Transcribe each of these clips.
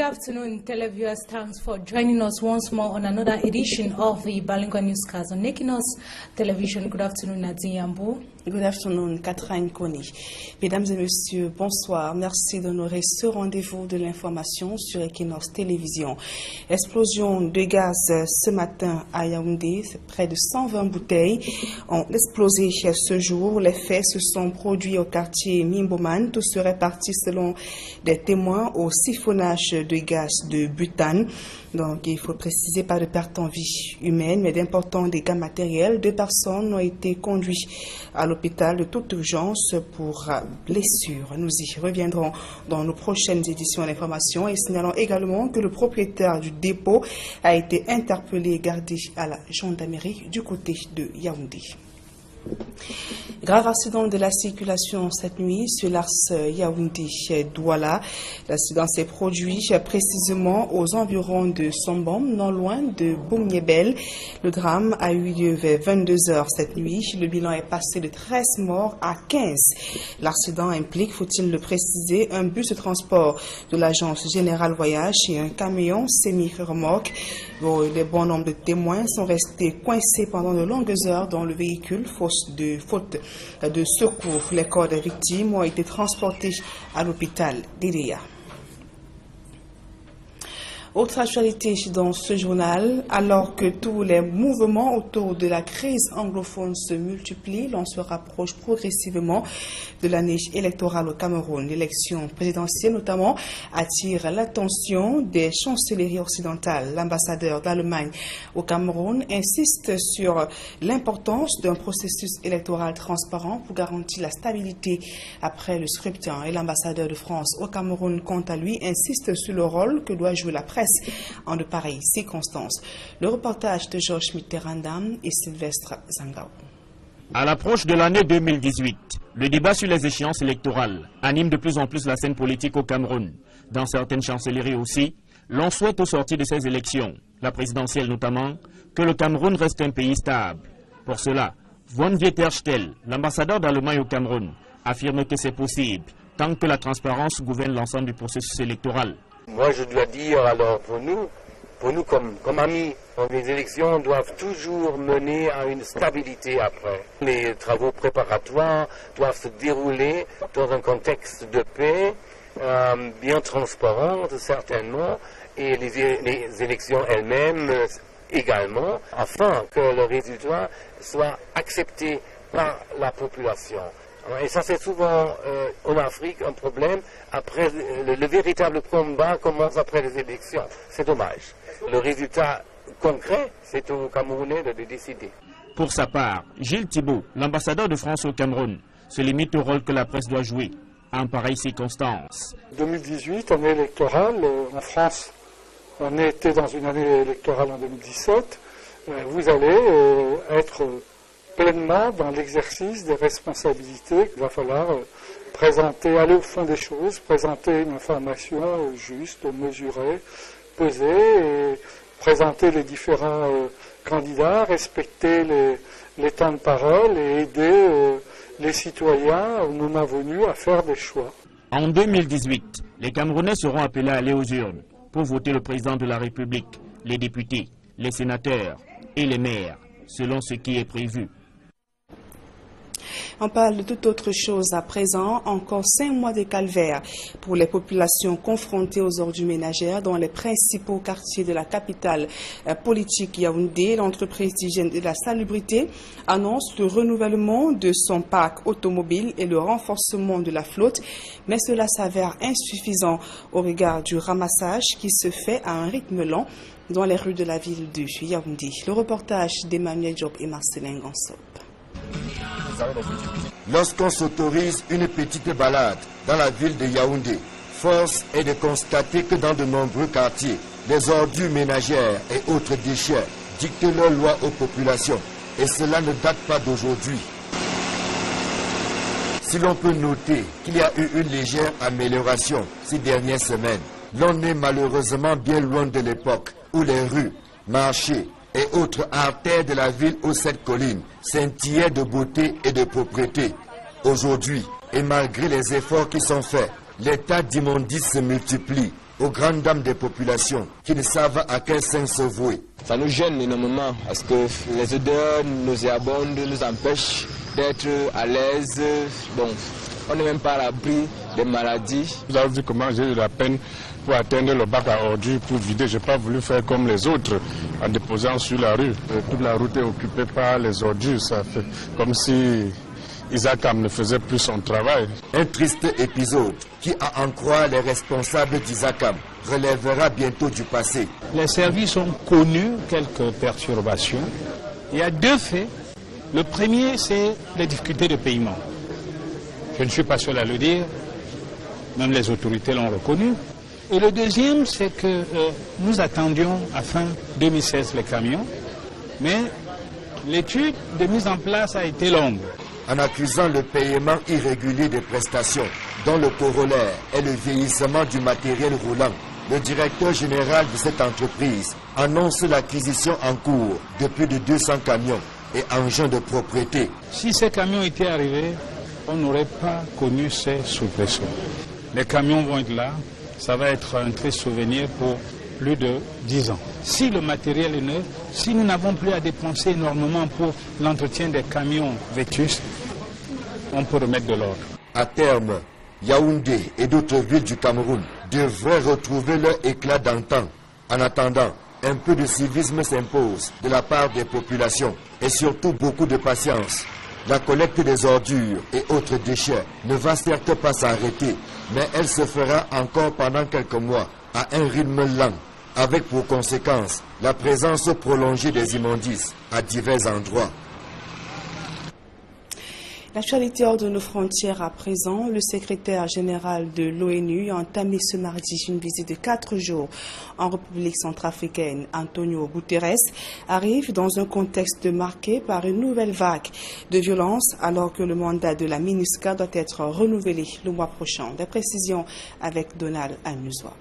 afternoon, televiewers. Thanks for joining us once more on another edition of the Balingo Newscast on Equinos Television. Good afternoon, Nadine Yambou. Good afternoon, Catherine Koni. Mesdames et messieurs, bonsoir. Merci d'honorer ce rendez-vous de l'information sur Equinos Télévision. Explosion de gaz ce matin à Yaoundé. Près de 120 bouteilles ont explosé ce jour. Les faits se sont produits au quartier Mimboman. Tout serait parti selon des témoins au siphonnage de gaz de butane. Donc, il faut préciser, pas de perte en vie humaine, mais d'importants dégâts matériels. 2 personnes ont été conduites à l'hôpital de toute urgence pour blessures. Nous y reviendrons dans nos prochaines éditions d'information et signalons également que le propriétaire du dépôt a été interpellé et gardé à la gendarmerie du côté de Yaoundé. Grave accident de la circulation cette nuit sur l'axe Yaoundé-Douala. L'accident s'est produit précisément aux environs de Sombom, non loin de Boumniebel. Le drame a eu lieu vers 22 h cette nuit. Le bilan est passé de 13 morts à 15. L'accident implique, faut-il le préciser, un bus de transport de l'agence Générale Voyage et un camion semi-remorque. Les bons nombres de témoins sont restés coincés pendant de longues heures dans le véhicule, faute de secours. Les corps des victimes ont été transportés à l'hôpital d'Idéa. Autre actualité dans ce journal, alors que tous les mouvements autour de la crise anglophone se multiplient, l'on se rapproche progressivement de l'année électorale au Cameroun. L'élection présidentielle notamment attire l'attention des chancelleries occidentales. L'ambassadeur d'Allemagne au Cameroun insiste sur l'importance d'un processus électoral transparent pour garantir la stabilité après le scrutin. Et l'ambassadeur de France au Cameroun, quant à lui, insiste sur le rôle que doit jouer la presse en de pareilles circonstances. Le reportage de Georges Mitterrandam et Sylvestre Zangao. À l'approche de l'année 2018, le débat sur les échéances électorales anime de plus en plus la scène politique au Cameroun. Dans certaines chancelleries aussi, l'on souhaite au sortir de ces élections, la présidentielle notamment, que le Cameroun reste un pays stable. Pour cela, Von Wieterstel, l'ambassadeur d'Allemagne au Cameroun, affirme que c'est possible, tant que la transparence gouverne l'ensemble du processus électoral. Moi, je dois dire, alors, pour nous comme amis, les élections doivent toujours mener à une stabilité après. Les travaux préparatoires doivent se dérouler dans un contexte de paix, bien transparent, certainement, et les élections elles-mêmes également, afin que le résultat soit accepté par la population. Et ça, c'est souvent en Afrique un problème. Après, le véritable combat commence après les élections. C'est dommage. Le résultat concret, c'est aux Camerounais de le décider. Pour sa part, Gilles Thibault, l'ambassadeur de France au Cameroun, se limite au rôle que la presse doit jouer en pareilles circonstances. 2018, année électorale, en France, on était dans une année électorale en 2017. Vous allez être pleinement dans l'exercice des responsabilités. Il va falloir aller au fond des choses, présenter une information juste, mesurée, pesée, et présenter les différents candidats, respecter les temps de parole et aider les citoyens au moment venu à faire des choix. En 2018, les Camerounais seront appelés à aller aux urnes pour voter le président de la République, les députés, les sénateurs et les maires, selon ce qui est prévu. On parle de toute autre chose à présent. Encore 5 mois de calvaire pour les populations confrontées aux ordures ménagères dans les principaux quartiers de la capitale politique Yaoundé. L'entreprise d'hygiène et de la salubrité annonce le renouvellement de son parc automobile et le renforcement de la flotte. Mais cela s'avère insuffisant au regard du ramassage qui se fait à un rythme lent dans les rues de la ville de Yaoundé. Le reportage d'Emmanuel Diop et Marcelin Gansop. Lorsqu'on s'autorise une petite balade dans la ville de Yaoundé, force est de constater que dans de nombreux quartiers, les ordures ménagères et autres déchets dictent leurs lois aux populations. Et cela ne date pas d'aujourd'hui. Si l'on peut noter qu'il y a eu une légère amélioration ces dernières semaines, l'on est malheureusement bien loin de l'époque où les rues, marchés et autres artères de la ville aux 7 collines scintillaient de beauté et de propreté. Aujourd'hui, et malgré les efforts qui sont faits, les tas d'immondices se multiplient aux grandes dames des populations qui ne savent à quel sein se vouer. Ça nous gêne énormément parce que les odeurs nauséabondes nous empêchent d'être à l'aise. Bon, on n'est même pas à l'abri des maladies. Vous avez vu comment j'ai eu la peine pour atteindre le bac à ordures pour vider. Je n'ai pas voulu faire comme les autres en déposant sur la rue. Toute la route est occupée par les ordures. Ça fait comme si Isacam ne faisait plus son travail. Un triste épisode qui, à en croire les responsables d'Isacam, relèvera bientôt du passé. Les services ont connu quelques perturbations. Il y a deux faits. Le premier, c'est les difficultés de paiement. Je ne suis pas seul à le dire, même les autorités l'ont reconnu. Et le deuxième, c'est que nous attendions à fin 2016 les camions, mais l'étude de mise en place a été longue. En accusant le paiement irrégulier des prestations, dont le corollaire est le vieillissement du matériel roulant, le directeur général de cette entreprise annonce l'acquisition en cours de plus de 200 camions et engins de propriété. Si ces camions étaient arrivés, on n'aurait pas connu ces soubresauts. Les camions vont être là, ça va être un triste souvenir pour plus de 10 ans. Si le matériel est neuf, si nous n'avons plus à dépenser énormément pour l'entretien des camions vétustes, on peut remettre de l'ordre. À terme, Yaoundé et d'autres villes du Cameroun devraient retrouver leur éclat d'antan. En attendant, un peu de civisme s'impose de la part des populations et surtout beaucoup de patience. La collecte des ordures et autres déchets ne va certes pas s'arrêter, mais elle se fera encore pendant quelques mois à un rythme lent, avec pour conséquence la présence prolongée des immondices à divers endroits. L'actualité hors de nos frontières à présent, le secrétaire général de l'ONU a entamé ce mardi une visite de 4 jours en République centrafricaine. Antonio Guterres arrive dans un contexte marqué par une nouvelle vague de violence alors que le mandat de la MINUSCA doit être renouvelé le mois prochain. Des précisions avec Donald Almuzoa.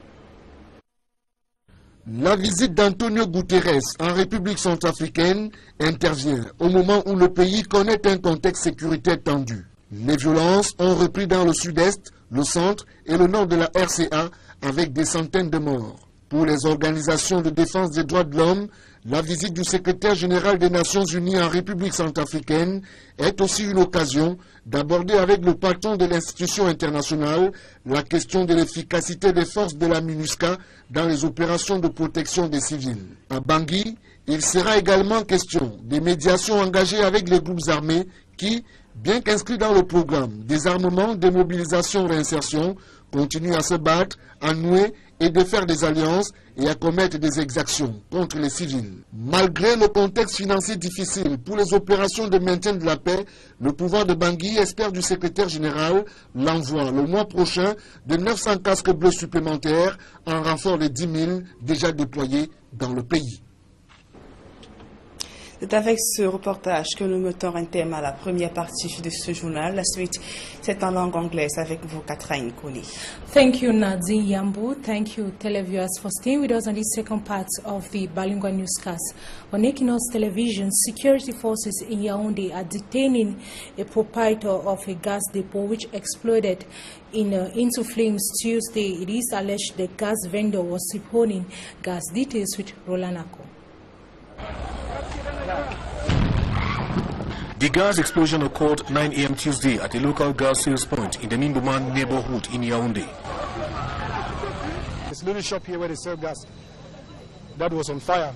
La visite d'Antonio Guterres en République centrafricaine intervient au moment où le pays connaît un contexte sécuritaire tendu. Les violences ont repris dans le sud-est, le centre et le nord de la RCA avec des centaines de morts. Pour les organisations de défense des droits de l'homme, la visite du secrétaire général des Nations Unies en République centrafricaine est aussi une occasion d'aborder avec le patron de l'institution internationale la question de l'efficacité des forces de la MINUSCA dans les opérations de protection des civils. À Bangui, il sera également question des médiations engagées avec les groupes armés qui, bien qu'inscrits dans le programme désarmement, démobilisation, réinsertion, continuent à se battre, à nouer et de faire des alliances et à commettre des exactions contre les civils. Malgré le contexte financier difficile pour les opérations de maintien de la paix, le pouvoir de Bangui espère du secrétaire général l'envoi le mois prochain de 900 casques bleus supplémentaires en renfort de 10 000 déjà déployés dans le pays. C'est avec ce reportage que nous mettons un terme à la première partie de ce journal. La suite, c'est en langue anglaise avec vous, Catherine Koni. Thank you, Nadine Yambu. Thank you, televiewers, for staying with us on this second part of the bilingual newscast. On Equinos Television, security forces in Yaoundé are detaining a proprietor of a gas depot which exploded into flames Tuesday. It is alleged the gas vendor was siphonning gas. Details with Rolanako. The gas explosion occurred 9 a.m. Tuesday at a local gas sales point in the Nimbuman neighborhood in Yaoundé. This little shop here where they sell gas, that was on fire.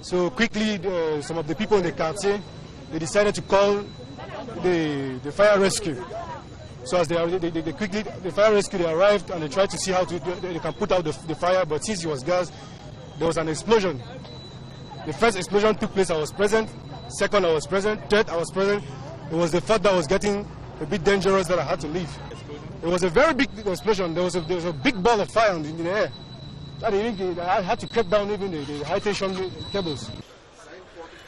So quickly, some of the people in the quartier, they decided to call the fire rescue. So as the fire rescue, they arrived and they tried to see how they can put out the fire, but since it was gas, there was an explosion. The first explosion took place, I was present. Second, I was present. Third, I was present. It was the third that was getting a bit dangerous that I had to leave. It was a very big explosion. There was a big ball of fire in the air. I had to cut down even the high tension cables.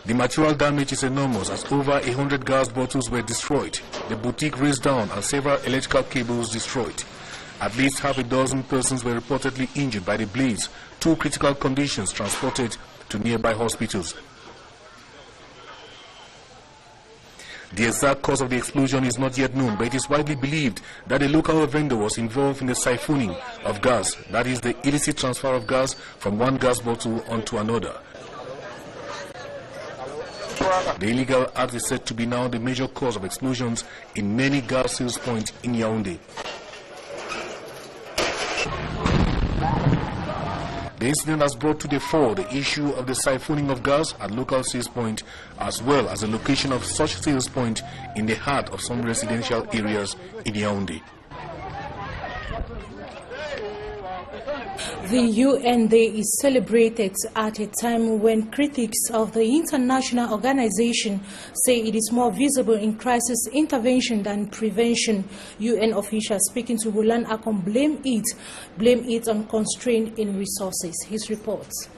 The material damage is enormous as over 100 gas bottles were destroyed. The boutique razed down and several electrical cables destroyed. At least half a dozen persons were reportedly injured by the blaze. 2 critical conditions transported to nearby hospitals. The exact cause of the explosion is not yet known, but it is widely believed that a local vendor was involved in the siphoning of gas, that is the illicit transfer of gas from one gas bottle onto another. The illegal act is said to be now the major cause of explosions in many gas sales points in Yaoundé. The incident has brought to the fore the issue of the siphoning of gas at local sales points, as well as the location of such sales points in the heart of some residential areas in Yaoundé. The UN Day is celebrated at a time when critics of the international organization say it is more visible in crisis intervention than prevention. UN officials speaking to Roland Akon blame it on constraint in resources. His reports.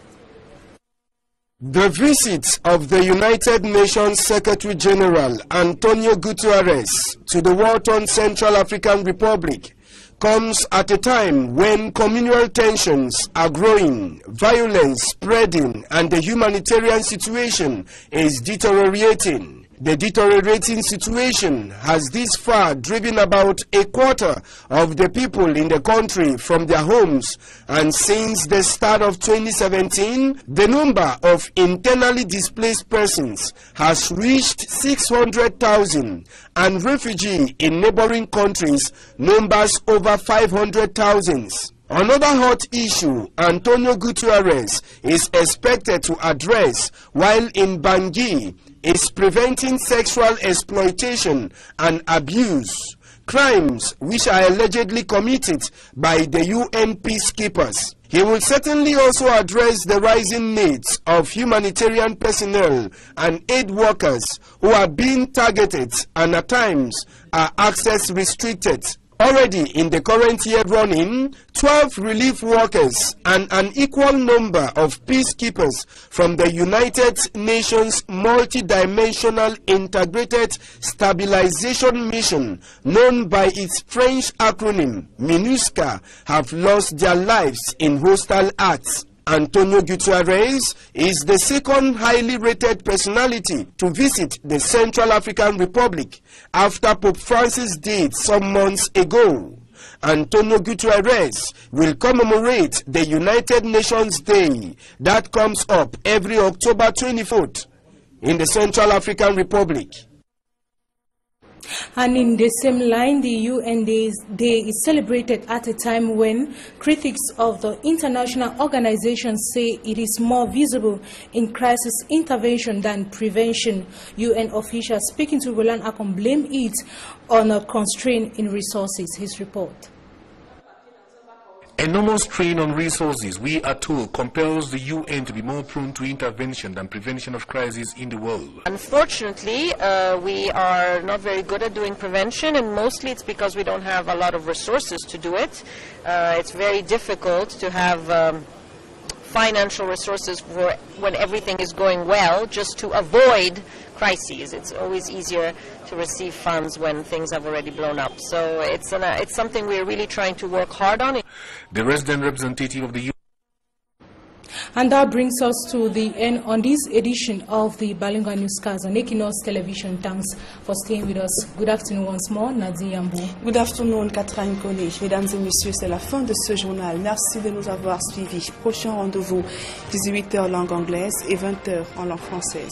The visit of the United Nations Secretary General Antonio Guterres to the war-torn Central African Republic comes at a time when communal tensions are growing, violence spreading, and the humanitarian situation is deteriorating. The deteriorating situation has this far driven about a quarter of the people in the country from their homes, and since the start of 2017, the number of internally displaced persons has reached 600,000, and refugees in neighboring countries numbers over 500,000. Another hot issue Antonio Guterres is expected to address while in Bangui is preventing sexual exploitation and abuse, crimes which are allegedly committed by the UN peacekeepers. He will certainly also address the rising needs of humanitarian personnel and aid workers who are being targeted and at times are access restricted. Already in the current year running, 12 relief workers and an equal number of peacekeepers from the United Nations Multidimensional Integrated Stabilization Mission, known by its French acronym MINUSCA, have lost their lives in hostile acts. Antonio Guterres is the second highly rated personality to visit the Central African Republic after Pope Francis did some months ago. Antonio Guterres will commemorate the United Nations Day that comes up every October 24th in the Central African Republic. And in the same line, the UN Day is celebrated at a time when critics of the international organization say it is more visible in crisis intervention than prevention. UN officials speaking to Roland Akon blame it on a constraint in resources. His report. Enormous strain on resources, we are told, compels the UN to be more prone to intervention than prevention of crises in the world. Unfortunately, we are not very good at doing prevention, and mostly it's because we don't have a lot of resources to do it. It's very difficult to have financial resources for when everything is going well, just to avoid crises. It's always easier to receive funds when things have already blown up. So it's something we're really trying to work hard on. The resident representative of the UN. And that brings us to the end on this edition of the Balingua Newscast on Equinox Television. Thanks for staying with us. Good afternoon once more, Nadine Yambou. Good afternoon, Catherine Koné. Mesdames et messieurs, c'est la fin de ce journal. Merci de nous avoir suivis. Prochain rendez-vous, 18h langue anglaise et 20h en langue française.